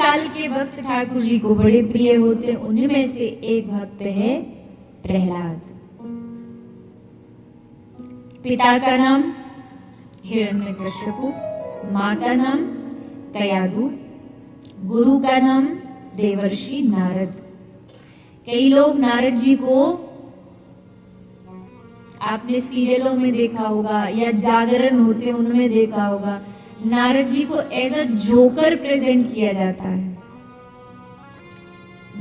साल के भक्त ठाकुर जी को बड़े प्रिय होते, उनमें से एक भक्त है प्रहलाद। पिता का नाम हिरण्यकश्यपु, माँ का नाम कयाधु, गुरु का नाम देवर्षि नारद। कई लोग नारद जी को आपने सीरियलों में देखा होगा या जागरण होते उनमें देखा होगा, नारद जी को एज अ जोकर प्रेजेंट किया जाता है।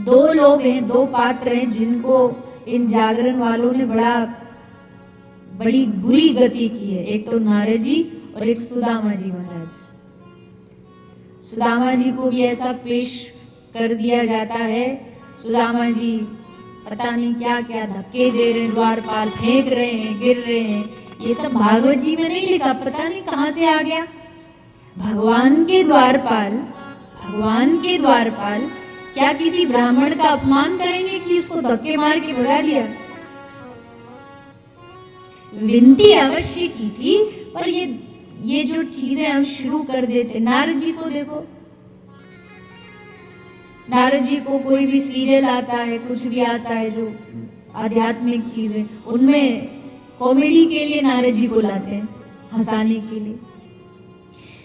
दो लोग हैं, दो पात्र हैं जिनको इन जागरण वालों ने बड़ी बुरी गति की है। एक तो नारद जी और एक सुदामा जी महाराज। सुदामा जी को भी ऐसा पेश कर दिया जाता है, सुदामा जी पता नहीं क्या क्या धक्के दे रहे हैं, द्वारपाल फेंक रहे हैं, गिर रहे हैं। ये सब भागवत जी में नहीं लिखा, पता नहीं कहां से आ गया। भगवान के द्वारपाल क्या किसी ब्राह्मण का अपमान करेंगे कि उसको धक्के मार के भगा दिया? विनती अवश्य की थी, पर ये जो चीजें हम शुरू कर देते। नारद जी को देखो, नारद जी को कोई भी सीरियल आता है, कुछ भी आता है जो आध्यात्मिक चीजें, उनमें कॉमेडी के लिए नारद जी को लाते हैं, हंसाने के लिए।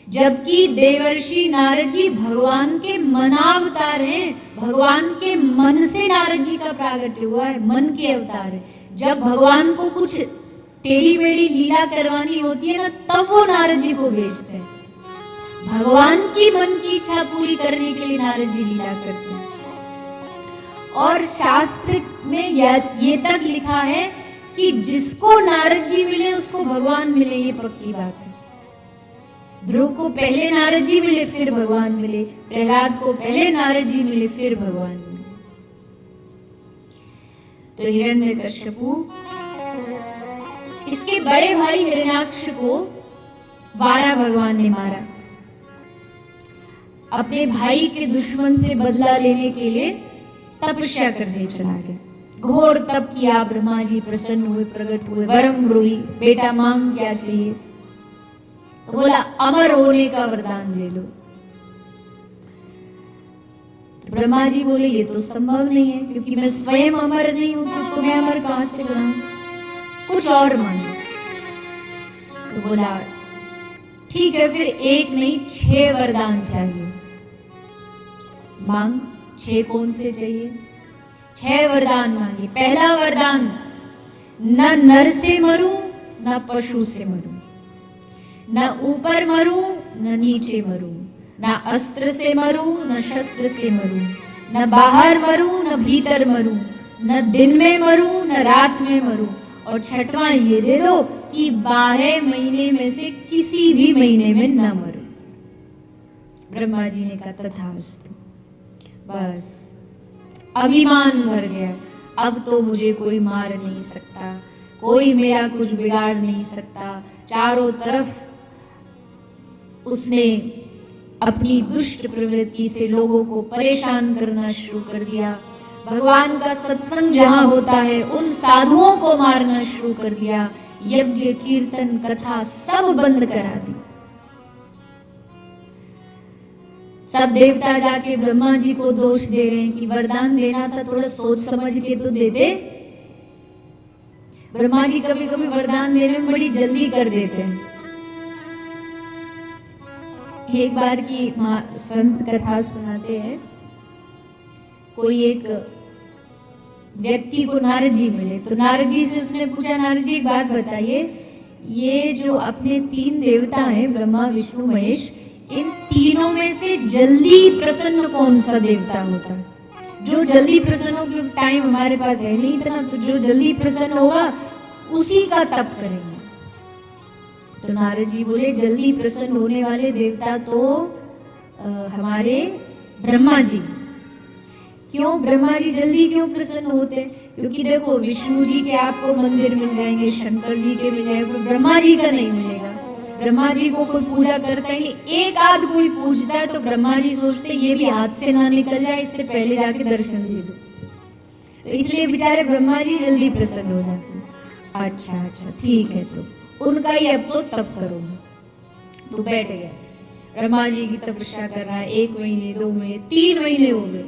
जबकि देवर्षि नारद जी भगवान के मनावतार हैं, भगवान के मन से नारद जी का प्रागट्य हुआ है, मन के अवतार है। जब भगवान को कुछ टेढ़ी मेढ़ी लीला करवानी होती है ना, तब वो नारद जी को भेजते हैं। भगवान की मन की इच्छा पूरी करने के लिए नारद जी लीला करते हैं। और शास्त्र में ये तक लिखा है कि जिसको नारद जी मिले उसको भगवान मिले, ये पक्की बात है। ध्रुव को पहले नारद जी मिले, फिर भगवान मिले। प्रहलाद को पहले नारद जी मिले, फिर भगवान मिले। तो हिरण्यकश्यपु, इसके बड़े भाई हिरण्याक्ष को वारा भगवान ने मारा। अपने भाई के दुश्मन से बदला लेने के लिए तपस्या करने चला गया। घोर तप किया, ब्रह्मा जी प्रसन्न हुए, प्रकट हुए, वरम ब्रूहि, बेटा मांग क्या चाहिए? तो बोला अमर होने का वरदान दे लो। तो ब्रह्मा जी बोले ये तो संभव नहीं है, क्योंकि मैं स्वयं अमर नहीं हूं, तो मैं अमर कहां से बनाऊं? कुछ और मांगो। तो बोला ठीक है, फिर एक नहीं 6 वरदान चाहिए। मांग, 6 कौन से चाहिए? 6 वरदान मांगे। पहला वरदान, न नर से मरूं, न पशु से मरूं, न ऊपर मरूं, न नीचे मरूं, न अस्त्र से मरूं, न शस्त्र से मरूं, न बाहर मरूं, न भीतर मरूं, न दिन में मरूं, न रात में मरूं। और 6वां ये दे दो कि 12 महीने में से किसी भी महीने में न मरूं। ब्रह्मा जी ने कहा तथास्तु। बस अभिमान भर गया, अब तो मुझे कोई मार नहीं सकता, कोई मेरा कुछ बिगाड़ नहीं सकता। चारों तरफ उसने अपनी दुष्ट प्रवृत्ति से लोगों को परेशान करना शुरू कर दिया। भगवान का सत्संग जहां होता है उन साधुओं को मारना शुरू कर दिया। यज्ञ कीर्तन कथा सब बंद करा दी। सब देवता जाके ब्रह्मा जी को दोष दे रहे हैं कि वरदान देना था, थोड़ा सोच समझ के तो देते। ब्रह्मा जी कभी कभी वरदान देने में बड़ी जल्दी कर देते हैं। एक बार की संत कथा सुनाते हैं, कोई एक व्यक्ति को नारद जी मिले, तो नारद जी से उसने पूछा, नारद जी एक बात बताइए, ये जो अपने 3 देवता हैं ब्रह्मा विष्णु महेश, इन तीनों में से जल्दी प्रसन्न कौन सा देवता होता है? जो जल्दी प्रसन्न हो, क्योंकि टाइम हमारे पास है नहीं इतना, तो जो जल्दी प्रसन्न होगा उसी का तप करेंगे। तो नारद जी बोले जल्दी प्रसन्न होने वाले देवता तो हमारे ब्रह्मा जी। क्यों ब्रह्मा जी जल्दी क्यों प्रसन्न होते? क्योंकि देखो विष्णु जी के आपको मंदिर मिल जाएंगे, शंकर जी के मिल जाएंगे, ब्रह्मा जी का नहीं मिलेगा। ब्रह्मा जी को कोई पूजा करता ही नहीं, एक आध कोई पूजता है तो ब्रह्मा जी सोचते ये भी हाथ से ना निकल जाए, इससे पहले जाके दर्शन दे दो। तो इसलिए बेचारे ब्रह्मा जी जल्दी प्रसन्न हो जाते हैं। अच्छा ठीक है, तो उनका ही अब तो तप करो। तो बैठ गया। ब्रह्मा जी की तपस्या कर रहा है। 1 महीने, 2 महीने, 3 महीने हो गए।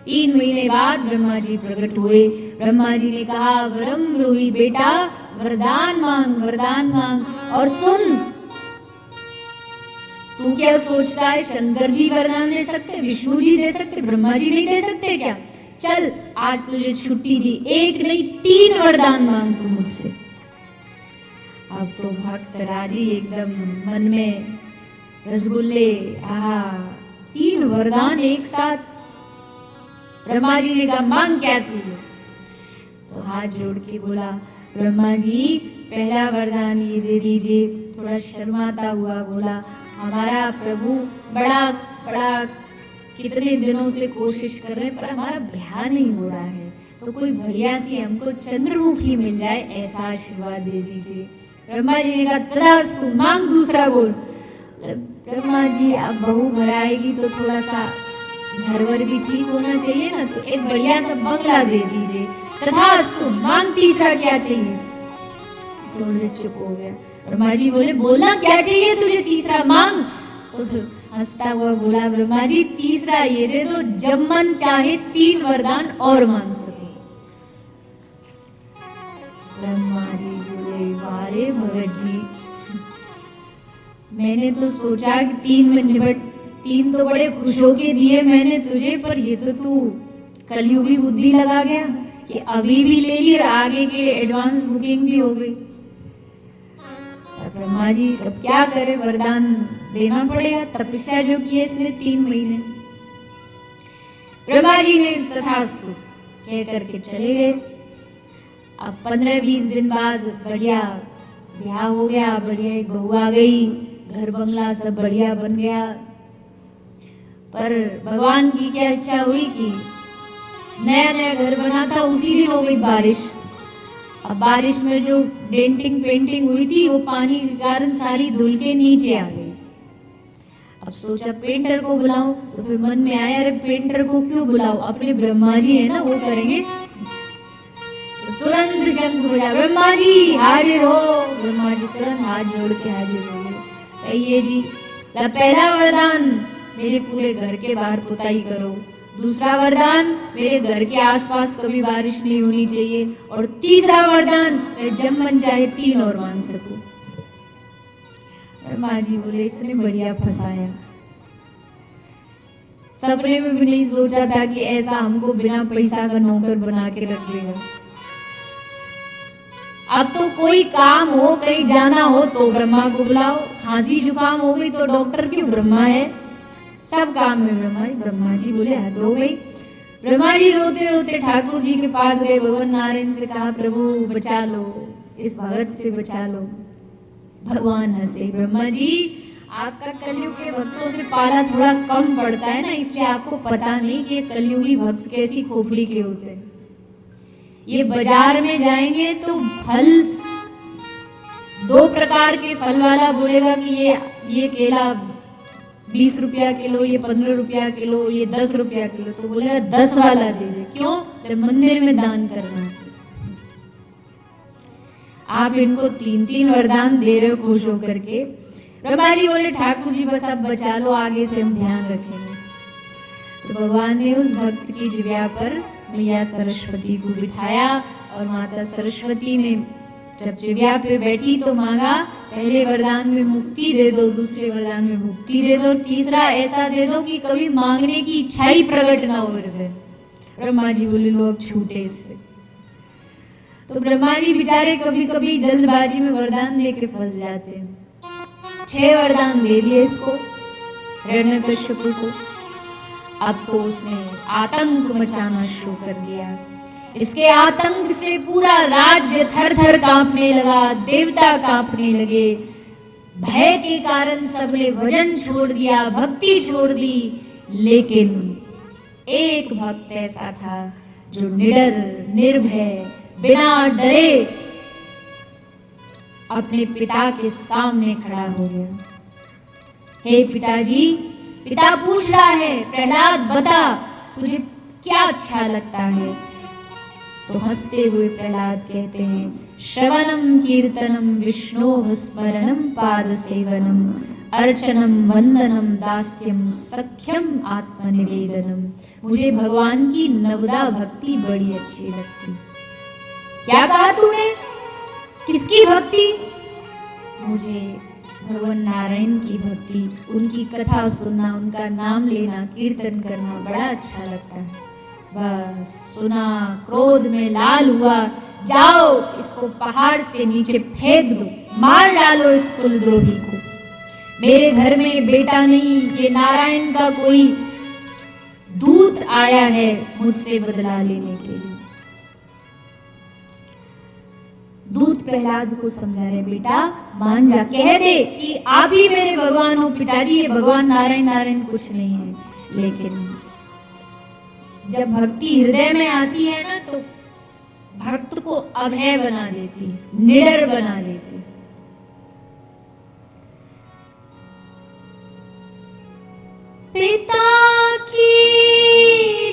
3 महीने बाद ब्रह्मा जी प्रकट हुए। ब्रह्मा जी ने कहा, वरम ब्रूहि, बेटा वरदान मांग, वरदान मांग। और सुन, तू क्या सोचता है शंकर जी वरदान दे सकते, विष्णु जी दे सकते, ब्रह्मा जी नहीं दे सकते क्या? चल, आज तुझे छुट्टी दी, 1 नहीं 3 वरदान मांग तू मुझसे। अब तो भक्त राजी, एकदम मन में रसगुल्ले, आहा, 3 वरदान एक साथ। ब्रह्मा जी ने कहा, मांग क्या चाहिए? तो हाथ जोड़ के बोला, ब्रह्मा जी पहला वरदान ये दे दीजिए। थोड़ा शर्माता हुआ बोला, हमारा प्रभु बड़ा बड़ा कितने दिनों से कोशिश कर रहे हैं पर हमारा ब्याह नहीं हो रहा है, तो कोई बढ़िया सी हमको चंद्रमुखी मिल जाए, ऐसा आशीर्वाद दे दीजिए। ब्रह्मा जी ने कहा, तथास्तु, मांग दूसरा बोल। ब्रह्मा जी, अब बहू घर आएगी तो थोड़ा सा घर वर भी ठीक होना चाहिए ना, तो एक बढ़िया सा बंगला दे दीजिए। तथास्तु, मांग तीसरा क्या चाहिए? थोड़े चुप हो गया। ब्रह्मा जी बोले, बोलना क्या चाहिए तुझे तीसरा, मांग। तो हंसता हुआ बोला, ब्रह्मा जी तीसरा ये दे दो, जब मन चाहे 3 वरदान और मांग सको। ब्रह्मा जी बोले, वारे भगत जी, मैंने तो सोचा कि 3 में निबट, 3 तो बड़े खुश होके दिए मैंने तुझे, पर ये तो तू कलयुगी बुद्धि लगा गया कि अभी भी ले ली और आगे के एडवांस बुकिंग भी हो गई। ब्रह्मा जी अब क्या करे, वरदान देना पड़ेगा, तपस्या जो की है इसने 3 महीने। ब्रह्मा जी ने तथास्तु कह करके चले गए। अब 15-20 दिन बाद बढ़िया ब्याह हो गया, बढ़िया एक बहू आ गई, घर बंगला सब बढ़िया बन गया। पर भगवान की क्या इच्छा हुई कि नया नया घर बना था, उसी दिन हो गई बारिश। अब बारिश में जो डेंटिंग पेंटिंग हुई थी वो पानी के कारण सारी धुल के नीचे आ गई। अब सोचा पेंटर को बुलाऊं, तो फिर मन में आया, अरे पेंटर को क्यों बुलाऊं, अपने ब्रह्मा जी है ना, वो करेंगे। तो तुरंत शंख बजा, ब्रह्मा जी हाजिर हो। ब्रह्मा जी तुरंत हाथ जोड़ के हाजिर हो गए। कहिए जी, पहला वरदान, मेरे पूरे घर के बाहर पुताई करो। दूसरा वरदान, मेरे घर के आसपास कभी बारिश नहीं होनी चाहिए। और तीसरा वरदान, जब मन चाहे 3 और मांग सकूं। ब्रह्मा जी बोले, इसने बढ़िया फंसाया, सपने में भी नहीं सोचा था कि ऐसा हमको बिना पैसा का नौकर बना के रख देगा। अब तो कोई काम हो, कहीं जाना हो तो ब्रह्मा को बुलाओ, खांसी जुकाम हो गई तो डॉक्टर क्यों, ब्रह्मा है, सब काम में ब्रह्मा। ब्रह्मा जी बोले, हद हो गई। ब्रह्मा जी रोते रोते ठाकुर जी के पास गए, भगवान नारायण से कहा, प्रभु बचा लो, इस भगत से बचा लो। भगवान हंसे, ब्रह्मा जी आपका कलयुग के भक्तों से पाला थोड़ा कम पड़ता है ना, इसलिए आपको पता नहीं कि ये कलयुगी भक्त कैसी खोपड़ी के होते हैं। ये बाजार में जाएंगे तो फल 2 प्रकार के फल वाला बोलेगा कि ये केला 20 रुपया किलो, ये 15 रुपया किलो, ये 10 रुपया किलो, तो बोलेगा 10 वाला दे दे। क्यों? मंदिर में दान करना है। आप इनको 3-3 वरदान दे रहे हो खुश होकर के। ब्रह्मा जी बोले, ठाकुर जी बस अब बचा लो, आगे से हम ध्यान रखेंगे। तो भगवान ने उस भक्त की जिह्वा पर मैया सरस्वती को बिठाया और माता सरस्वती ने जब जिह्वा पे बैठी तो मांगा, पहले वरदान में मुक्ति दे दो, दूसरे वरदान में मुक्ति दे दो, तीसरा ऐसा दे दो कि कभी मांगने की इच्छा ही प्रकट ना हो हृदय। ब्रह्मा जी बोले, लो अब छूटे इससे। तो ब्रह्मा जी बेचारे कभी कभी जल्दबाजी में वरदान दे के फंस जाते हैं। 6 वरदान दे दिए इसको, हिरण्यकश्यप को। अब तो उसने आतंक मचाना शुरू कर दिया। इसके आतंक से पूरा राज्य थर थर कांपने लगा, देवता कांपने लगे। भय के कारण सबने भजन छोड़ दिया, भक्ति छोड़ दी। लेकिन एक भक्त ऐसा था जो निडर निर्भय बिना डरे अपने पिता के सामने खड़ा हो गया। हे पिताजी, पिता पूछ रहा है, प्रहलाद बता तुझे क्या अच्छा लगता है? तो हंसते हुए प्रहलाद कहते हैं, श्रवणम कीर्तनम विष्णोः स्मरणम पाद सेवनम अर्चनम वंदनम दास्यम सख्यम आत्मनिवेदनम। मुझे भगवान की नवदा भक्ति बड़ी अच्छी लगती। क्या कहा तूने? किसकी भक्ति? मुझे भगवान नारायण की भक्ति, उनकी कथा सुनना, उनका नाम लेना, कीर्तन करना बड़ा अच्छा लगता है। बस सुना, क्रोध में लाल हुआ, जाओ इसको पहाड़ से नीचे फेंक दो, मार डालो इस कुलद्रोही को। मेरे घर में बेटा नहीं, ये नारायण का कोई दूत आया है मुझसे बदला लेने के लिए। दूत प्रहलाद को समझा रहे, बेटा मान जा, कह दे कि आप ही मेरे भगवान हो पिताजी, ये भगवान नारायण नारायण कुछ नहीं है। लेकिन जब भक्ति हृदय में आती है ना, तो भक्त को अभय बना देती है, निडर बना देती है। पिता की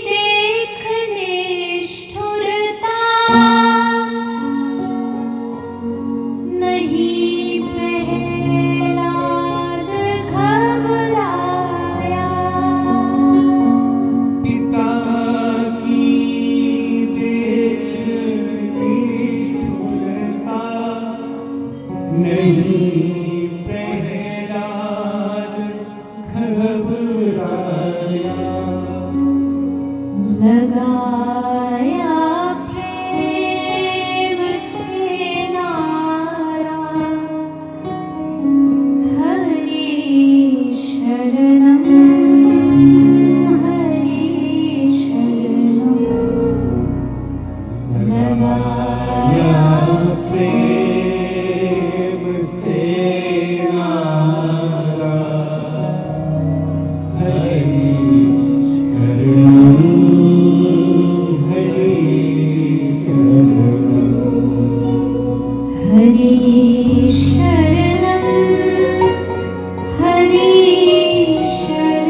देख निष्ठुरता, नहीं प्रहलाद घबराया। पिता की देख निष्ठुरता, नहीं प्रहलाद घबराया। लगाया प्रेम से नारा, हरि शरणम हरि शरणम। लगाया प्रेम से नारा, हरि शरणम हरि शरणम। हरि शरणम हरि शरणम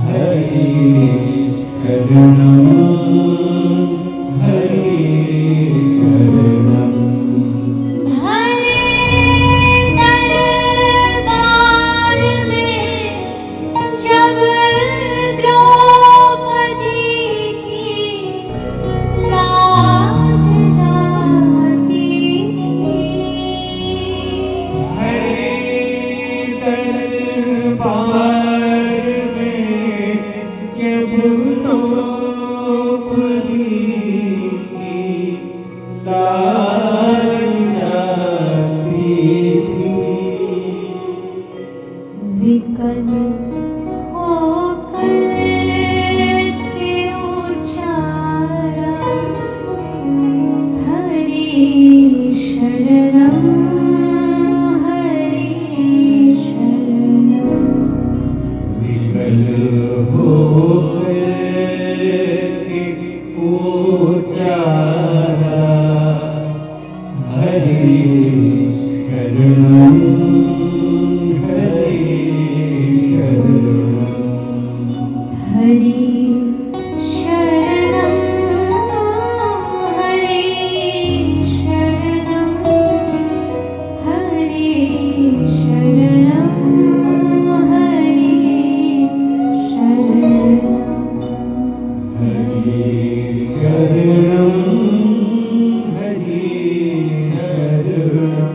हरि शरणम हरि शरणम। दरबार में जब द्रौपदी की लाज जाती थी, दरबार में जब द्रौपदी की लाज जाती थी, विकल होकर के उचारा, हरि शरणम हरि शरणम। विकल होकर के उचारा, हरि शरणम हरि शरणम। हरि शरणम हरि शरणम हरि शरणम हरि शरणम। हरि शरणम हरि शरणम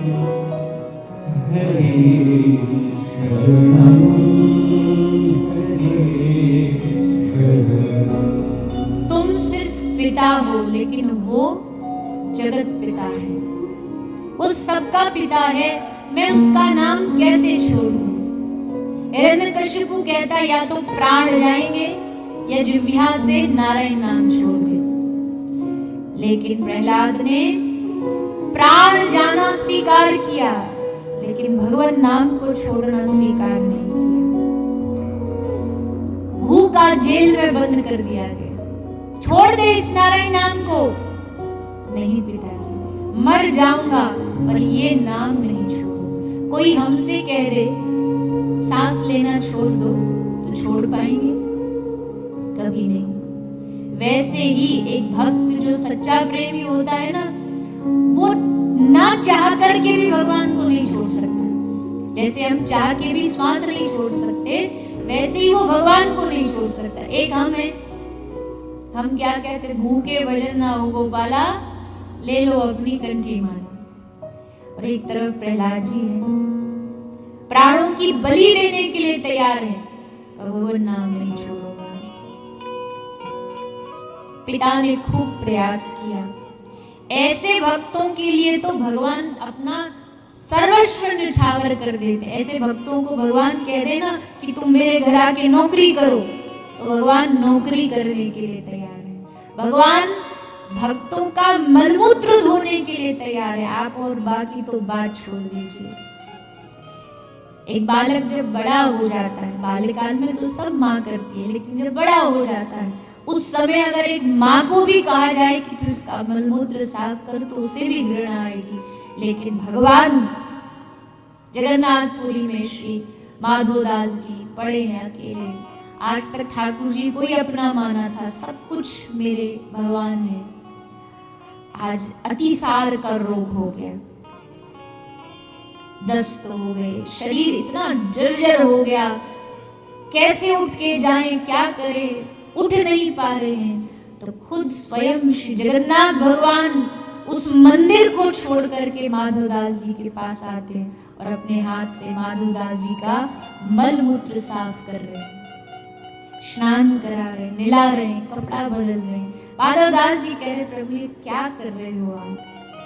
हरि शरणम हरि शरणम। तुम सिर्फ पिता हो, लेकिन वो जगत पिता है, वो सबका पिता है। मैं उसका नाम कैसे छोड़ दूं? हिरण्यकशिपु कहता या तो प्राण जाएंगे या जिह्वा से नारायण नाम छोड़ दे। लेकिन प्रहलाद ने प्राण जाना स्वीकार किया, लेकिन भगवान नाम को छोड़ना स्वीकार नहीं किया। भूख का जेल में बंद कर दिया गया। छोड़ दे इस नारायण नाम को। नहीं पिताजी, मर जाऊंगा पर ये नाम नहीं छोड़ूंगा। कोई हमसे कह दे सांस लेना छोड़ दो तो छोड़ पाएंगे? कभी नहीं। वैसे ही एक भक्त जो सच्चा प्रेमी होता है ना, वो ना चाह करके भी भगवान को नहीं छोड़ सकता। जैसे हम चाह के भी श्वास नहीं छोड़ सकते, वैसे ही वो भगवान को नहीं छोड़ सकता। एक हम है, हम क्या कहते, भूखे भजन ना हो गोपाला, ले लो अपनी कंठी माला। और एक तरफ प्रहलाद जी है, प्राणों की बलि देने के लिए तैयार है और भगवान नाम नहीं छोड़ूंगा। पिता ने खूब प्रयास किया। ऐसे भक्तों के लिए तो भगवान अपना सर्वस्व न्यौछावर कर देते। ऐसे भक्तों को भगवान कह देना कि तुम मेरे घर आके नौकरी करो, तो भगवान नौकरी करने के लिए तैयार है। भगवान भक्तों का मलमूत्र धोने के लिए तैयार है। आप और बाकी तो बात छोड़ दीजिए। एक बालक जब बड़ा हो जाता है, बाल्यकाल में तो सब माँ करती है, लेकिन जब बड़ा हो जाता है उस समय अगर एक माँ को भी कहा जाए कि तू इसका मलमूत्र साफ कर, तो उसे भी घृणा आएगी। लेकिन भगवान जगन्नाथपुरी में श्री माधोदास जी पड़े हैं अकेले। आज तक ठाकुर जी को ही अपना माना था, सब कुछ मेरे भगवान है। आज अतिसार का रोग हो गया, दस्त हो गए, शरीर इतना जर्जर हो गया, कैसे उठ के जाएं, क्या करें, उठ नहीं पा रहे हैं। तो खुद स्वयं श्री जगन्नाथ भगवान उस मंदिर को छोड़ करके माधवदास जी के पास आते हैं और अपने हाथ से माधवदास जी का मल मूत्र साफ कर रहे हैं, स्नान करा रहे, निला रहे, कपड़ा बदल रहे। माधवदास जी कह रहे, प्रभु ये क्या कर रहे हो आप,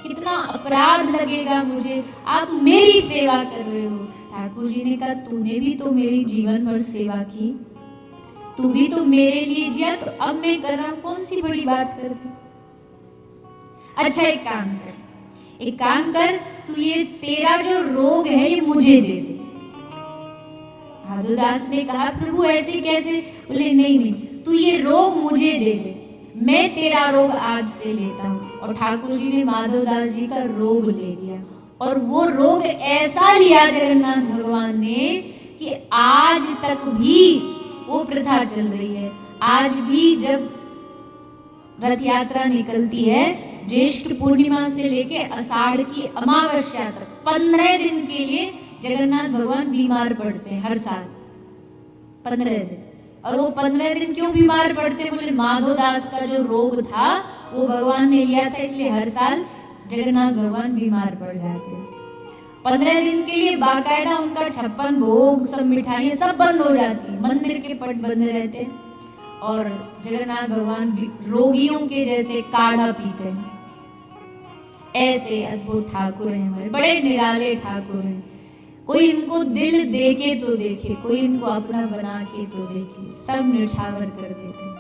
कितना अपराध लगेगा मुझे, आप मेरी सेवा कर रहे हो। ठाकुर जी ने कहा, तूने भी तो मेरी जीवन भर सेवा की, तू भी तो मेरे लिए जिया, तो अब मैं कर रहा हूं, कौन सी बड़ी बात कर दी। अच्छा एक काम कर, तू ये तेरा जो रोग है ये मुझे दे दे। माधवदास ने कहा, प्रभु ऐसे कैसे? बोले नहीं, तू ये रोग मुझे दे दे, मैं तेरा रोग आज से लेता हूँ। और ठाकुर जी ने माधवदास जी का रोग ले लिया। और वो रोग ऐसा लिया जगन्नाथ भगवान ने कि आज तक भी वो प्रथा चल रही है। आज भी जब रथ यात्रा निकलती है, ज्येष्ठ पूर्णिमा से लेके आषाढ़ की अमावस्या तक 15 दिन के लिए जगन्नाथ भगवान बीमार पड़ते हैं हर साल, 15 दिन। और वो 15 दिन क्यों बीमार पड़ते? बोले माधवदास का जो रोग था वो भगवान ने लिया था, इसलिए हर साल जगन्नाथ भगवान बीमार पड़ जाते हैं। 15 दिन के लिए बाकायदा उनका 56 भोग, सब मिठाइयाँ सब बंद हो जाती है, मंदिर के पट बंद रहते हैं और जगन्नाथ भगवान रोगियों के जैसे काढ़ा पीते हैं। ऐसे अद्भुत ठाकुर हैं हमारे, बड़े निराले ठाकुर हैं। कोई इनको दिल दे के तो देखे, कोई इनको अपना बना के तो देखे, सब न्यौछावर कर देते।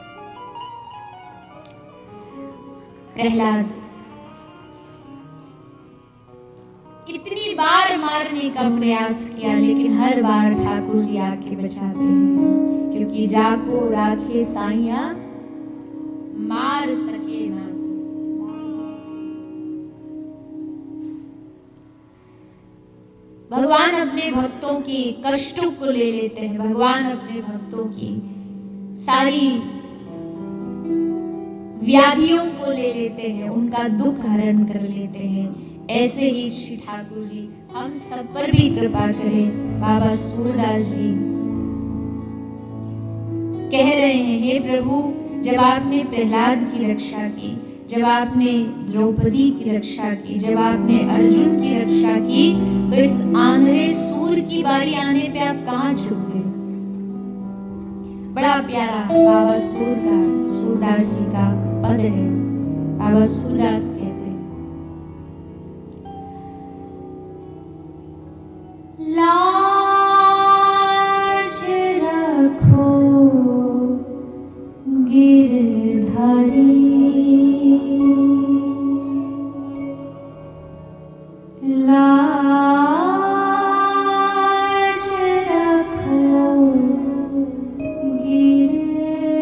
प्रहलाद इतनी बार मारने का प्रयास किया, लेकिन हर बार ठाकुर जी आके बचाते हैं, क्योंकि जाको राखे साइया मार सके ना। भगवान अपने भक्तों की कष्टों को ले लेते हैं, भगवान अपने भक्तों की सारी व्याधियों को ले लेते हैं, उनका दुख हरण कर लेते हैं। ऐसे ही श्री ठाकुर जी हम सब पर भी कृपा करें। बाबा सूरदास जी कह रहे हैं, हे प्रभु, जब आपने प्रहलाद की रक्षा की, जब आपने द्रौपदी की रक्षा की, जब आपने अर्जुन की रक्षा की, तो इस आंधळे सूर की बारी आने पे आप कहाँ छुप गए? बड़ा प्यारा बाबा सूरदास जी का पद है। बाबा सूरदास कहते हैं, लाज रखो गिरधारी, लाज रखो गिरधारी।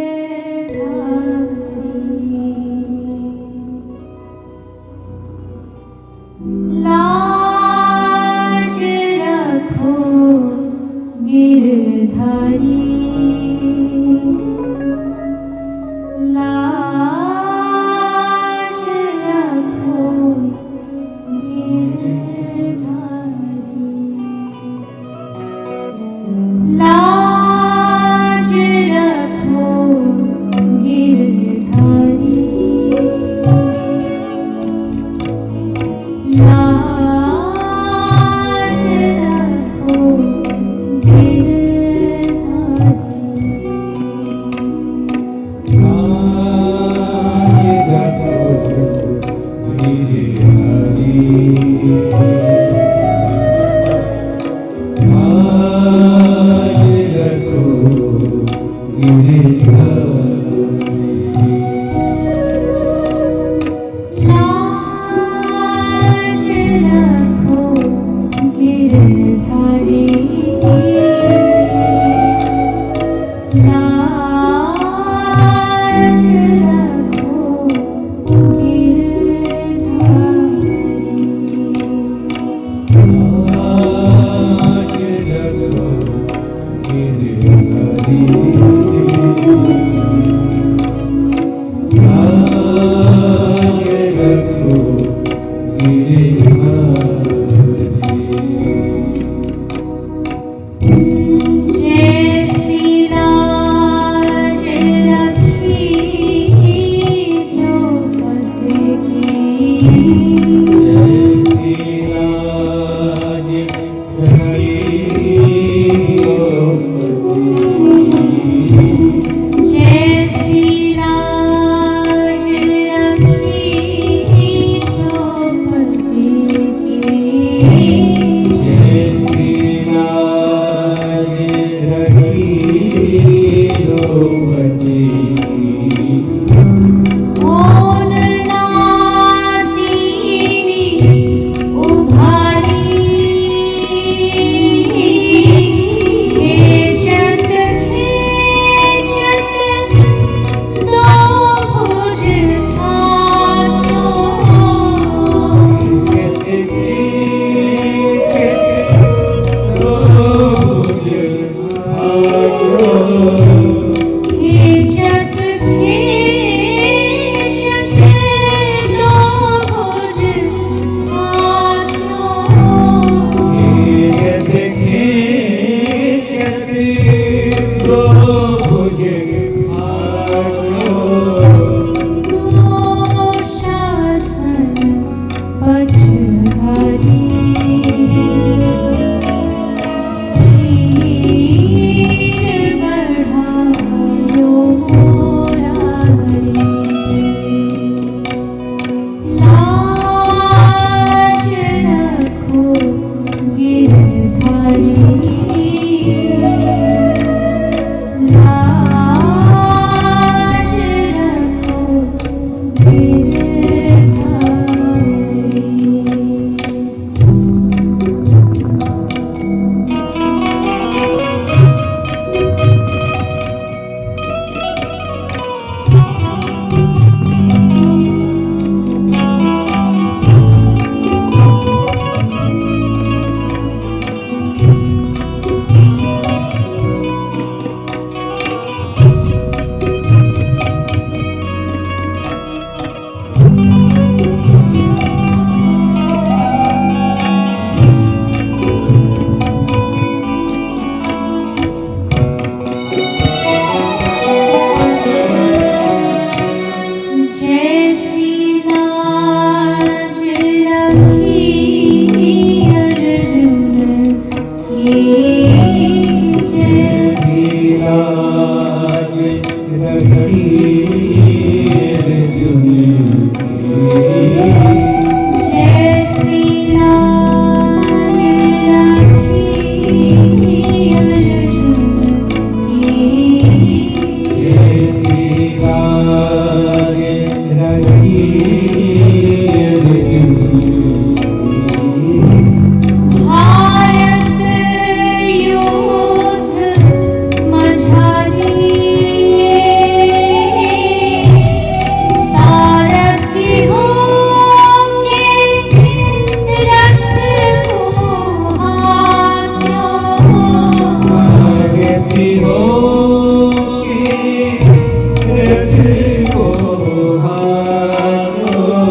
भारत योद्ध मझारी सारथी होके रथ को हाथों सारथी होके रथ को हाथों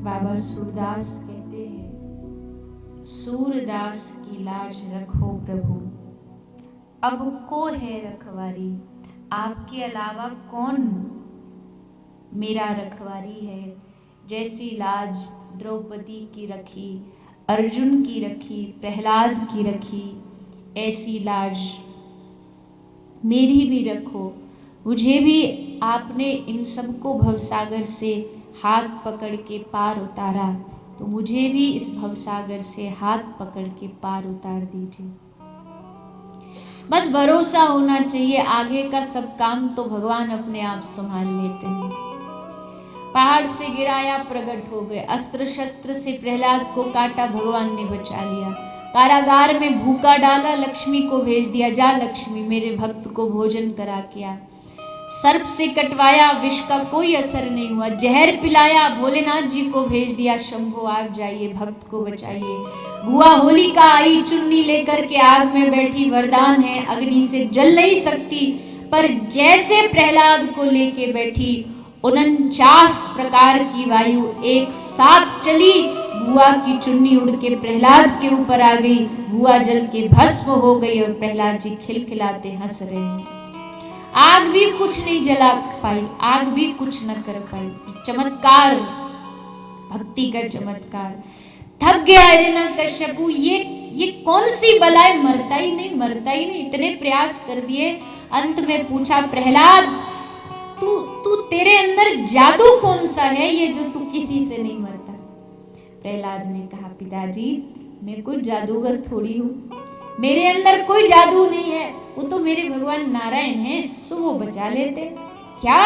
बाबा सूरदास कहते हैं, सूरदास की लाज रखो प्रभु, अब को है रखवारी, आपके अलावा कौन मेरा रखवारी है। जैसी लाज द्रौपदी की रखी, अर्जुन की रखी, प्रहलाद की रखी, ऐसी लाज मेरी भी रखो। मुझे भी आपने इन सबको भवसागर से हाथ पकड़ के पार उतारा, तो मुझे भी इस भवसागर से हाथ पकड़ के पार उतार दीजिए। बस भरोसा होना चाहिए, आगे का सब काम तो भगवान अपने आप संभाल लेते हैं। पहाड़ से गिराया, प्रकट हो गए, अस्त्र शस्त्र से प्रहलाद को काटा, भगवान ने बचा लिया। कारागार में भूखा डाला, लक्ष्मी को भेज दिया, जा लक्ष्मी मेरे भक्त को भोजन करा के आ। सर्प से कटवाया, विष का कोई असर नहीं हुआ। जहर पिलाया, भोलेनाथ जी को भेज दिया, शंभो आप जाइए, भक्त को बचाइए। बुआ होलिका आई, चुन्नी लेकर के आग में बैठी, वरदान है अग्नि से जल नहीं सकती, पर जैसे प्रहलाद को लेके बैठी, 49 प्रकार की वायु एक साथ चली, बुआ की चुन्नी उड़ के प्रहलाद के ऊपर आ गई, बुआ जल के भस्म हो गई और प्रहलाद जी खिलखिलाते हंस रहे हैं। आग भी कुछ नहीं जला पाई, आग भी कुछ न कर पाई। चमत्कार, भक्ति का चमत्कार। थक गया हिरण्यकश्यपु, ये कौन सी बलाए, मरता ही नहीं, इतने प्रयास कर दिए। अंत में पूछा, प्रहलाद तू तेरे अंदर जादू कौन सा है ये जो तू किसी से नहीं मरता। प्रहलाद ने कहा, पिताजी मैं कोई जादूगर थोड़ी हूँ, मेरे अंदर कोई जादू नहीं है, वो तो मेरे भगवान नारायण हैं, सो वो बचा लेते। क्या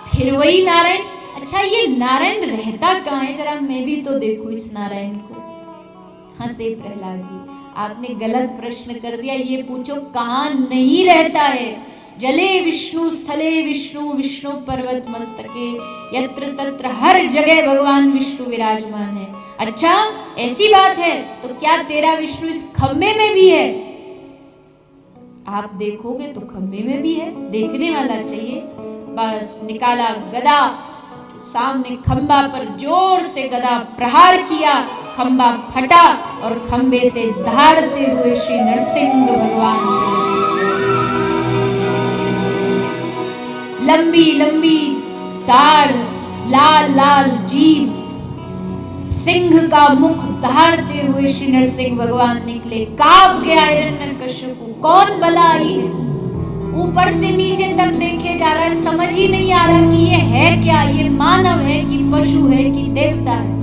फिर वही नारायण? अच्छा ये नारायण रहता कहाँ है, जरा मैं भी तो देखूं इस नारायण को। हंसे प्रहलाद जी, आपने गलत प्रश्न कर दिया, ये पूछो कहाँ नहीं रहता है। जले विष्णु, स्थले विष्णु, विष्णु पर्वत मस्तके, यत्र तत्र हर जगह भगवान विष्णु विराजमान है। अच्छा ऐसी बात है, तो क्या तेरा विष्णु इस खम्भे में भी है? आप देखोगे तो खम्भे में भी है, देखने वाला चाहिए। बस निकाला गदा, सामने खंबा पर जोर से गदा प्रहार किया, खंबा फटा और खंबे से दहाड़ते हुए श्री नरसिंह भगवान, लंबी लंबी दाढ़, लाल लाल जीभ, सिंह का मुख दहाड़ते हुए श्री नरसिंह भगवान निकले। कांप गया हिरण्यकश्यपु, कौन बला आई है? ऊपर से नीचे तक देखे जा रहा है, समझ ही नहीं आ रहा कि ये है क्या, ये मानव है कि पशु है कि देवता है,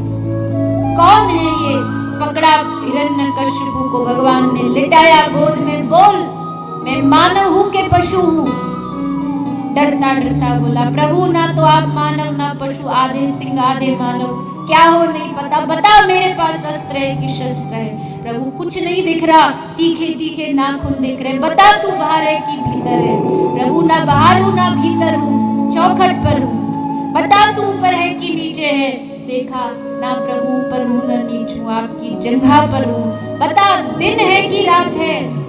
कौन है ये? पकड़ा हिरण्यकश्यपु को भगवान ने, लिटाया गोद में, बोल मैं मानव हूं कि पशु हूं? डरता डरता बोला, प्रभु ना तो आप मानव ना पशु, आधे सिंह आधे मानव, क्या हो नहीं पता, बता मेरे पास अस्त्र है कि शस्त्र है? प्रभु कुछ नहीं दिख रहा, तीखे तीखे नाखून दिख रहे, बता तू बाहर है कि भीतर है? प्रभु ना बाहर हूं ना भीतर हूं, चौखट पर हूं, बता तू ऊपर है कि नीचे है? देखा ना प्रभु ऊपर हूं ना नीचे हूं, आपकी जगह पर हूं, बता दिन है कि रात है?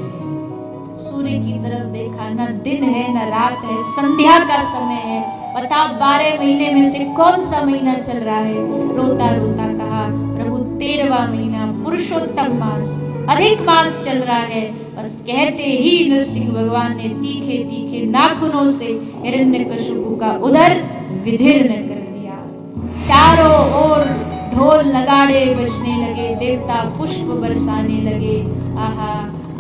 सूर्य की तरफ देखा, ना दिन है ना रात है, संध्या का समय है, बता 12 महीने में से कौन सा महीना चल रहा है? रोता रोता कहा, प्रभु 13वां महीना, पुरुषोत्तम मास, अधिक मास चल रहा है। बस कहते ही नरसिंह भगवान ने तीखे तीखे नाखूनों से हिरण्यकश्यपु का उदर विदीर्ण कर दिया। चारों ओर ढोल नगाड़े बजने लगे, देवता पुष्प बरसाने लगे। आहा,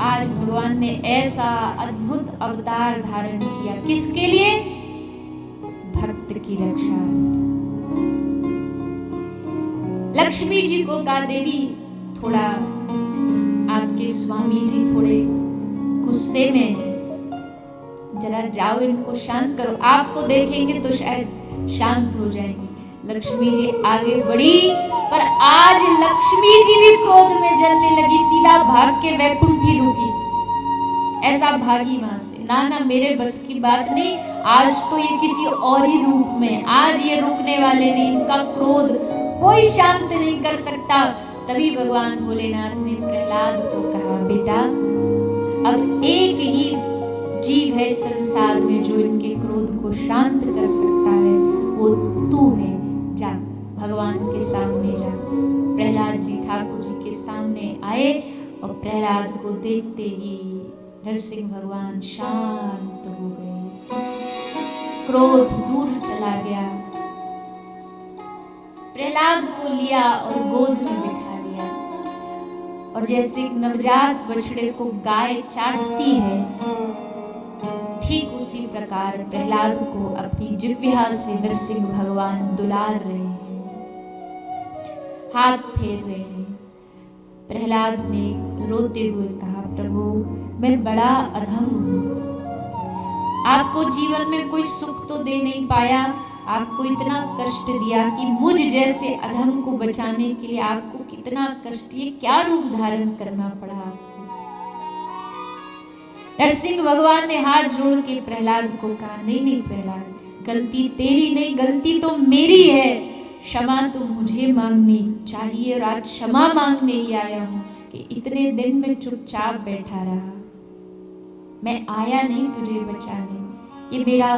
आज भगवान ने ऐसा अद्भुत अवतार धारण किया, किसके लिए? भक्त की रक्षा। लक्ष्मी जी को कहा, देवी थोड़ा आपके स्वामी जी थोड़े गुस्से में हैं, जरा जाओ इनको शांत करो, आपको देखेंगे तो शायद शांत हो जाएंगे। लक्ष्मी जी आगे बढ़ी, पर आज लक्ष्मी जी भी क्रोध में जलने लगी, सीधा भाग के वैकुंठी रुकी। ऐसा भागी वहां से, ना ना मेरे बस की बात नहीं, आज तो ये किसी और ही रूप में, आज ये रुकने वाले नहीं, इनका क्रोध कोई शांत नहीं कर सकता। तभी भगवान भोलेनाथ ने प्रहलाद को कहा, बेटा अब एक ही जीव है संसार में जो इनके क्रोध को शांत कर सकता है, वो तू है, जा भगवान के सामने जा। प्रहलाद जी ठाकुर जी के सामने आए और प्रहलाद को देखते ही नरसिंह भगवान शांत हो गए, क्रोध दूर चला गया। प्रहलाद को लिया और गोद में बिठा लिया, और जैसे एक नवजात बछड़े को गाय चाटती है, ठीक उसी प्रकार प्रहलाद को अपनी जिह्वा से नरसिंह भगवान दुलार रहे हैं, हाथ फेर रहे हैं। प्रहलाद ने रोते हुए कहा, प्रभु मैं बड़ा अधम हूं, आपको जीवन में कोई सुख तो दे नहीं पाया, आपको इतना कष्ट दिया कि मुझ जैसे अधम को बचाने के लिए आपको कितना कष्ट, ये क्या रूप धारण करना पड़ा आपको। नरसिंह भगवान ने हाथ जोड़ के प्रहलाद को कहा, नहीं नहीं प्रहलाद, गलती तेरी नहीं, गलती तो मेरी है, क्षमा तो मुझे मांगनी चाहिए, और आज क्षमा मांगने ही आया हूं कि इतने दिन में चुपचाप बैठा रहा, मैं आया नहीं तुझे बचाने, ये मेरा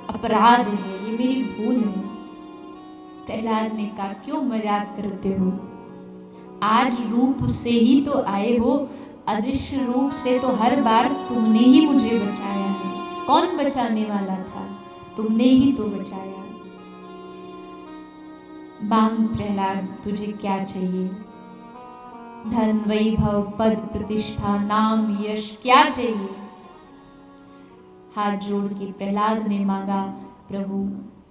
अपराध है, ये मेरी भूल है। प्रहलाद ने कहा, क्यों मजाक करते हो, आज रूप से ही तो आए हो, अदृश्य रूप से तो हर बार तुमने ही मुझे बचाया है, कौन बचाने वाला था, तुमने ही तो बचाया। मांग प्रहलाद, तुझे क्या चाहिए, धन वैभव पद प्रतिष्ठा नाम यश क्या चाहिए। हाथ जोड़ के प्रहलाद ने मांगा, प्रभु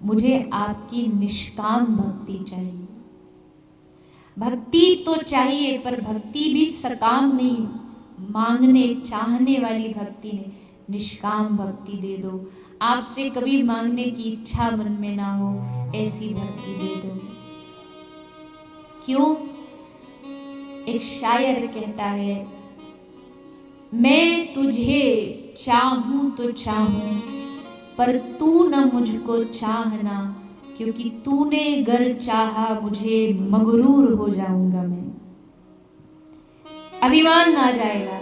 मुझे आपकी निष्काम भक्ति चाहिए। भक्ति तो चाहिए, पर भक्ति भी सकाम नहीं, मांगने चाहने वाली भक्ति नहीं, निष्काम भक्ति दे दो, आपसे कभी मांगने की इच्छा मन में ना हो, ऐसी भक्ति दे दो। क्यों? एक शायर कहता है, मैं तुझे चाहूं तो चाहूं, पर तू न मुझको चाहना, क्योंकि तूने गर चाहा मुझे मगरूर हो जाऊंगा मैं, अभिमान आ जाएगा।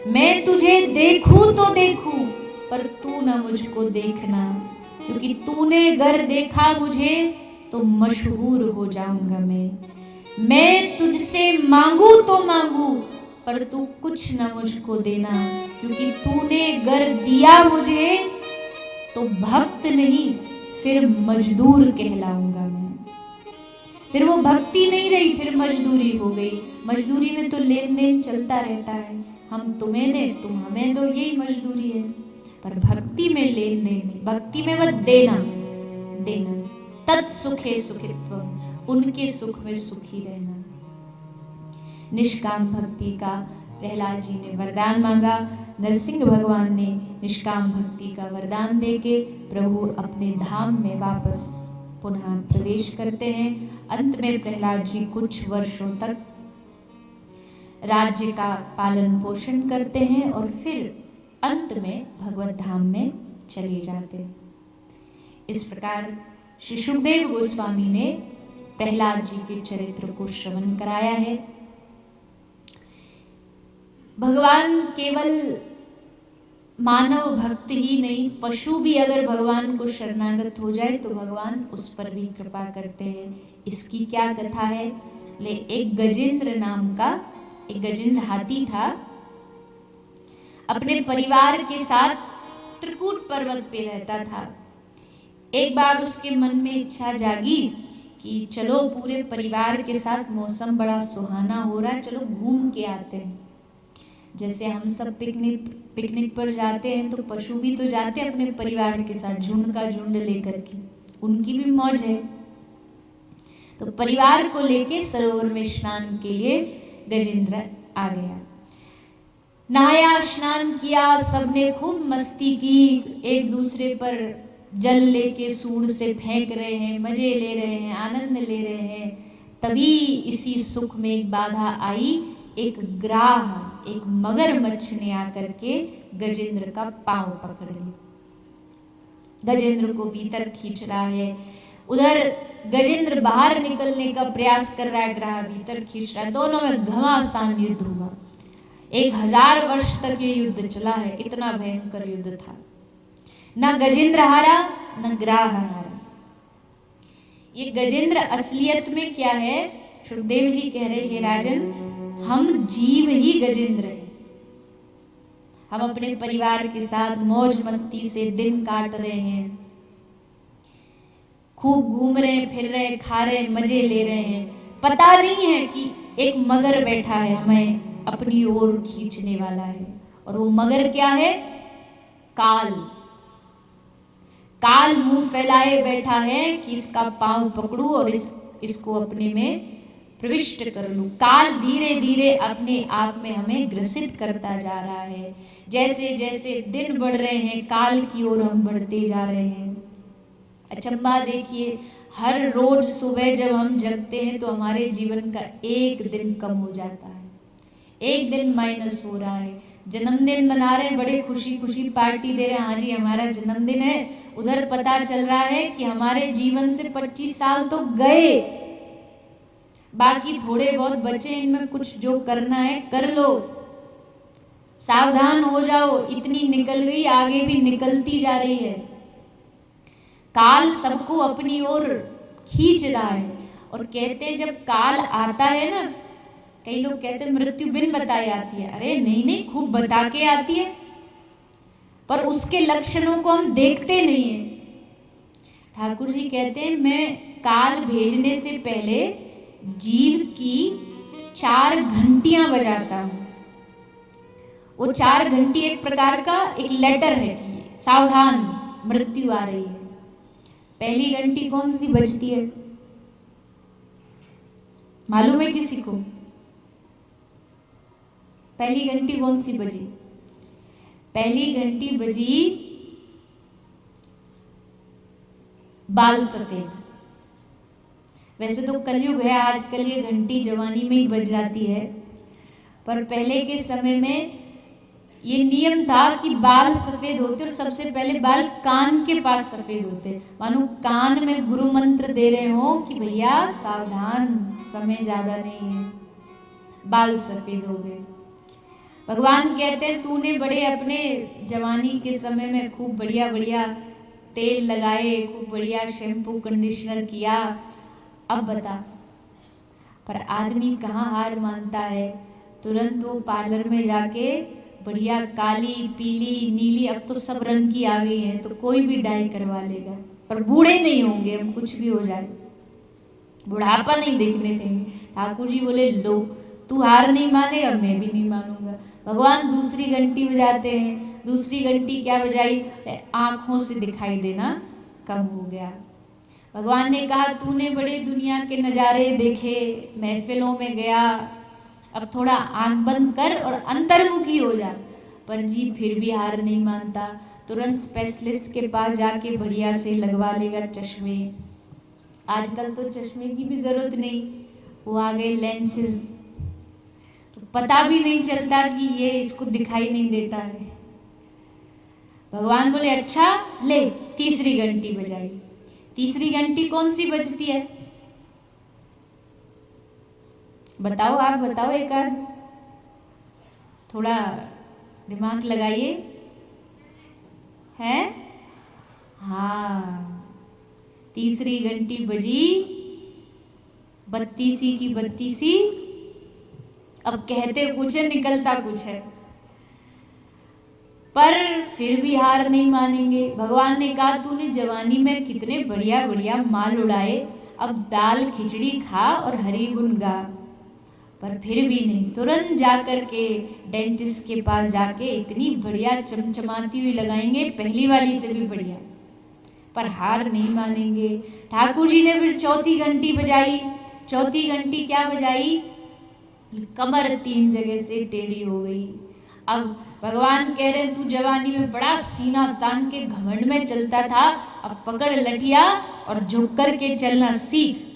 मैं तुझे देखूं तो देखूं, पर तू न मुझको देखना, क्योंकि तूने गर देखा मुझे तो मशहूर हो जाऊंगा मैं तुझसे मांगू तो मांगू, पर तू कुछ न मुझको देना, क्योंकि तूने गर दिया मुझे तो भक्त नहीं फिर मजदूर कहलाऊंगा मैं। फिर वो भक्ति नहीं रही, फिर मजदूरी हो गई। मजदूरी में तो लेन देन चलता रहता है, हम तुम्हें दे तुम हमें दो, यही मजदूरी है। पर भक्ति में लेन देन नहीं, भक्ति में वह देना देना, तत्सुखे सुखित्वम, उनके सुख में सुखी रहना। निष्काम भक्ति का प्रहलाद जी ने वरदान मांगा। नरसिंह भगवान ने निष्काम भक्ति का वरदान देके प्रभु अपने धाम में वापस पुनः प्रवेश करते हैं। अंत में प्रहलाद जी कुछ वर्षों तक राज्य का पालन पोषण करते हैं और फिर अंत में भगवत धाम में चले जाते हैं। इस प्रकार श्री सुखदेव गोस्वामी ने प्रहलाद जी के चरित्र को श्रवण कराया है। भगवान केवल मानव भक्त ही नहीं, पशु भी अगर भगवान को शरणागत हो जाए तो भगवान उस पर भी कृपा करते हैं। इसकी क्या कथा है? एक गजेंद्र नाम का एक गजेंद्र हाथी था, अपने परिवार के साथ त्रिकूट पर्वत पे रहता था। एक बार उसके मन में इच्छा जागी कि चलो पूरे परिवार के साथ, मौसम बड़ा सुहाना हो रहा है, चलो घूम के आते हैं। जैसे हम सब पिकनिक पर जाते हैं तो पशु भी तो जाते हैं अपने परिवार के साथ, झुंड का झुंड लेकर के, उनकी भी मौज है। तो परिवार को लेके सरोवर में स्नान के लिए गजेंद्र आ गया। नहाया, स्नान किया, सबने खूब मस्ती की, एक दूसरे पर जल लेके सूंड से फेंक रहे हैं, मजे ले रहे हैं, आनंद ले रहे हैं। तभी इसी सुख में एक बाधा आई। एक ग्राह, एक मगरमच्छ ने आकर के गजेंद्र का पांव पकड़ लिया। गजेंद्र को भीतर खींच रहा है, उधर गजेंद्र बाहर निकलने का प्रयास कर रहा है, ग्राह भीतर खींच रहा है। दोनों में घमासान युद्ध हुआ। 1000 वर्ष तक ये युद्ध चला है, इतना भयंकर युद्ध था। न गजेंद्र हारा, न ग्राह हारा। ये गजेंद्र असलियत में क्या है? सुखदेव जी कह रहे, हे राजन, हम जीव ही गजेंद्र हैं। हम अपने परिवार के साथ मौज मस्ती से दिन काट रहे हैं, खूब घूम रहे हैं, फिर रहे, खा रहे, मजे ले रहे हैं। पता नहीं है कि एक मगर बैठा है, हमें अपनी ओर खींचने वाला है। और वो मगर क्या है? काल। काल मुंह फैलाए बैठा है कि इसका पांव पकड़ूं और इसको अपने में प्रविष्ट कर लूं। काल धीरे धीरे अपने आप में हमें ग्रसित करता जा रहा है। जैसे जैसे दिन बढ़ रहे हैं, काल की ओर हम बढ़ते जा रहे हैं। अचंबा देखिए, हर रोज सुबह जब हम जगते हैं तो हमारे जीवन का एक दिन कम हो जाता है, एक दिन माइनस हो रहा है। जन्मदिन मना रहे हैं, बड़े खुशी खुशी पार्टी दे रहे हैं, हाँ जी हमारा जन्मदिन है। उधर पता चल रहा है कि हमारे जीवन से 25 साल तो गए, बाकी थोड़े बहुत बचे, इनमें कुछ जो करना है कर लो, सावधान हो जाओ। इतनी निकल गई, आगे भी निकलती जा रही है। काल सबको अपनी ओर खींच रहा है। और कहते हैं जब काल आता है ना, कई लोग कहते हैं मृत्यु बिन बताए आती है। अरे नहीं नहीं, खूब बता के आती है, पर उसके लक्षणों को हम देखते नहीं है। ठाकुर जी कहते हैं मैं काल भेजने से पहले जीव की 4 घंटियां बजाता हूं। वो 4 घंटी एक प्रकार का एक लेटर है कि सावधान, मृत्यु आ रही है। पहली घंटी कौन सी बजती है? मालूम है किसी को? पहली घंटी कौन सी बजी? पहली घंटी बजी बाल सफेद। वैसे तो कलयुग है, आजकल ये घंटी जवानी में ही बज जाती है, पर पहले के समय में ये नियम था कि बाल सफेद होते और सबसे पहले बाल कान के पास सफेद होते, मानो कान में गुरु मंत्र दे रहे हो कि भैया सावधान, समय ज्यादा नहीं है। बाल सफेद हो गए। भगवान कहते हैं तूने बड़े अपने जवानी के समय में खूब बढ़िया बढ़िया तेल लगाए, खूब बढ़िया शैम्पू कंडीशनर किया, अब बता। पर आदमी कहाँ हार मानता है, तुरंत वो पार्लर में जाके बढ़िया काली पीली नीली, अब तो सब रंग की आ गई है, तो कोई भी डाई करवा लेगा। पर बूढ़े नहीं होंगे हम, कुछ भी हो जाए, बुढ़ापा नहीं देखने देंगे। ठाकुर जी बोले लो, तू हार नहीं मानेगा, मैं भी नहीं मानूंगा। भगवान दूसरी घंटी बजाते हैं। दूसरी घंटी क्या बजाई? आंखों से दिखाई देना कम हो गया। भगवान ने कहा तूने बड़े दुनिया के नजारे देखे, महफिलों में गया, अब थोड़ा आंख बंद कर और अंतर्मुखी हो जा। पर जी फिर भी हार नहीं मानता, तुरंत स्पेशलिस्ट के पास जाके बढ़िया से लगवा लेगा चश्मे। आजकल तो चश्मे की भी जरूरत नहीं, वो आ गए लेंसेज, तो पता भी नहीं चलता कि ये इसको दिखाई नहीं देता है। भगवान बोले अच्छा ले, तीसरी घंटी बजाई। तीसरी घंटी कौन सी बजती है? बताओ, आप बताओ, एक आध थोड़ा दिमाग लगाइए। है? हाँ, तीसरी घंटी बजी, बत्तीसी की बत्तीसी। अब कहते कुछ है, निकलता कुछ है, पर फिर भी हार नहीं मानेंगे। भगवान ने कहा तूने जवानी में कितने बढ़िया बढ़िया माल उड़ाए, अब दाल खिचड़ी खा और हरि गुण गा। पर फिर भी नहीं, तुरंत जाकर के डेंटिस्ट के पास जाके इतनी बढ़िया चमचमाती हुई लगाएंगे, पहली वाली से भी बढ़िया, पर हार नहीं मानेंगे। ठाकुर जी ने फिर चौथी घंटी बजाई। चौथी घंटी क्या बजाई? कमर 3 जगह से टेढ़ी हो गई। अब भगवान कह रहे तू जवानी में बड़ा सीना तान के घमंड में चलता था, अब पकड़ लठिया और झुक कर के चलना सीख।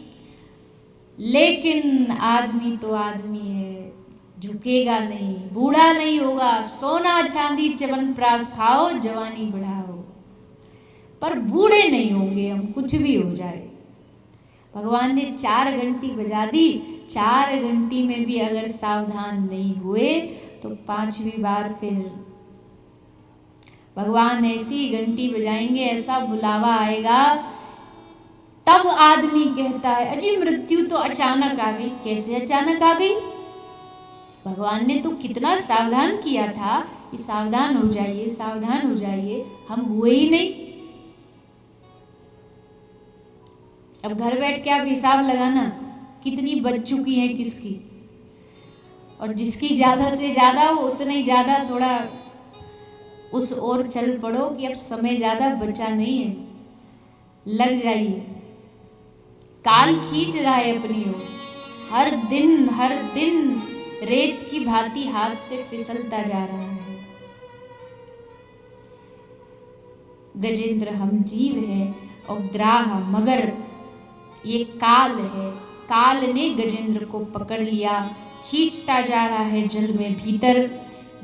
लेकिन आदमी तो आदमी है, झुकेगा नहीं, बूढ़ा नहीं होगा। सोना चांदी च्यवनप्राश खाओ, जवानी बढ़ाओ, पर बूढ़े नहीं होंगे हम, कुछ भी हो जाए। भगवान ने 4 घंटी बजा दी। 4 घंटी में भी अगर सावधान नहीं हुए तो 5वीं बार फिर भगवान ऐसी घंटी बजाएंगे, ऐसा बुलावा आएगा, तब आदमी कहता है अजी मृत्यु तो अचानक आ गई। कैसे अचानक आ गई? भगवान ने तो कितना सावधान किया था कि सावधान हो जाइए, सावधान हो जाइए, हम हुए ही नहीं। अब घर बैठ के आप हिसाब लगाना कितनी बच चुकी है किसकी, और जिसकी ज्यादा से ज्यादा हो उतना ही ज्यादा थोड़ा उस ओर चल पड़ो कि अब समय ज्यादा बचा नहीं है, लग जाइए। काल खींच रहा है अपनी ओर, हर दिन रेत की भांति हाथ से फिसलता जा रहा है। गजेंद्र हम जीव है और ग्राह मगर ये काल है। काल ने गजेंद्र को पकड़ लिया, खींचता जा रहा है जल में भीतर।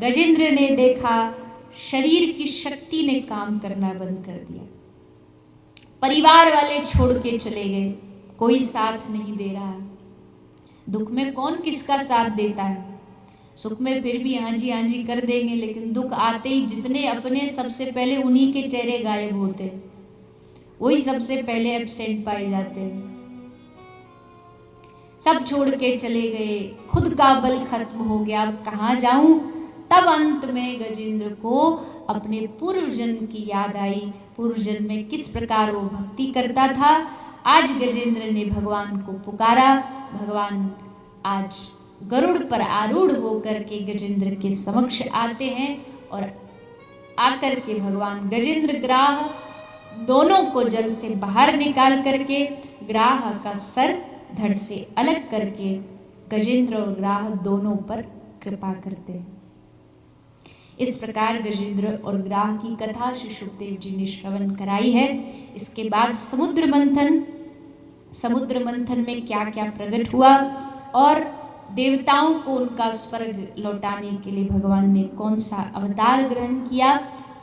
गजेंद्र ने देखा शरीर की शक्ति ने काम करना बंद कर दिया। परिवार वाले छोड़ के चले गए, कोई साथ नहीं दे रहा। दुख में कौन किसका साथ देता है? सुख में फिर भी हाँ जी कर देंगे, लेकिन दुख आते ही जितने अपने सबसे पहले उन्हीं के चेहरे गायब होते, वही सबसे पहले एब्सेंट पाए जाते हैं। सब छोड़ के चले गए, खुद का बल खत्म हो गया, अब कहाँ जाऊं? तब अंत में गजेंद्र को अपने पूर्व जन्म की याद आई, पूर्व जन्म में किस प्रकार वो भक्ति करता था। आज गजेंद्र ने भगवान को पुकारा। भगवान आज गरुड़ पर आरूढ़ होकर के गजेंद्र के समक्ष आते हैं और आकर के भगवान गजेंद्र ग्राह दोनों को जल से बाहर निकाल करके ग्राह का सर धड़ से अलग करके गजेंद्र और ग्राह दोनों पर कृपा करते हैं। इस प्रकार गजेंद्र और ग्राह की कथा श्री शुकदेव जी ने श्रवण कराई है। इसके बाद समुद्र मंथन में क्या क्या प्रकट हुआ और देवताओं को उनका स्वर्ग लौटाने के लिए भगवान ने कौन सा अवतार ग्रहण किया,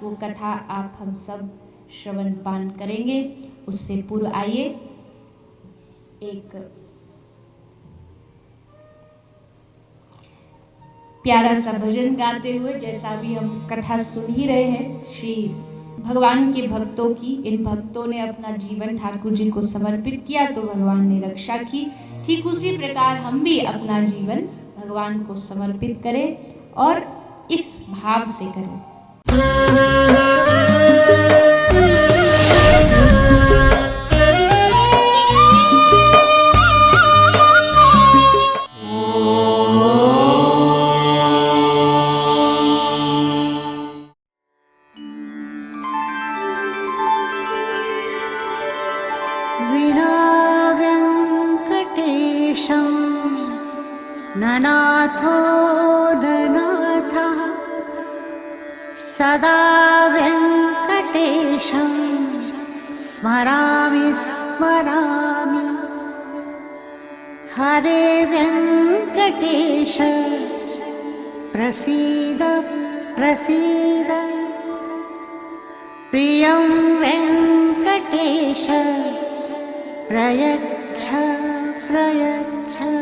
वो कथा आप हम सब श्रवण पान करेंगे। उससे पूर्व आइए एक प्यारा सा भजन गाते हुए, जैसा भी हम कथा सुन ही रहे हैं श्री भगवान के भक्तों की, इन भक्तों ने अपना जीवन ठाकुर जी को समर्पित किया तो भगवान ने रक्षा की। ठीक उसी प्रकार हम भी अपना जीवन भगवान को समर्पित करें और इस भाव से करें। ननाथो ननाथः सदा वेङ्कटेशं स्मरामि स्मरामि। हरे वेङ्कटेश प्रसीद प्रसीद। प्रियं वेङ्कटेश प्रयच्छ प्रयच्छ।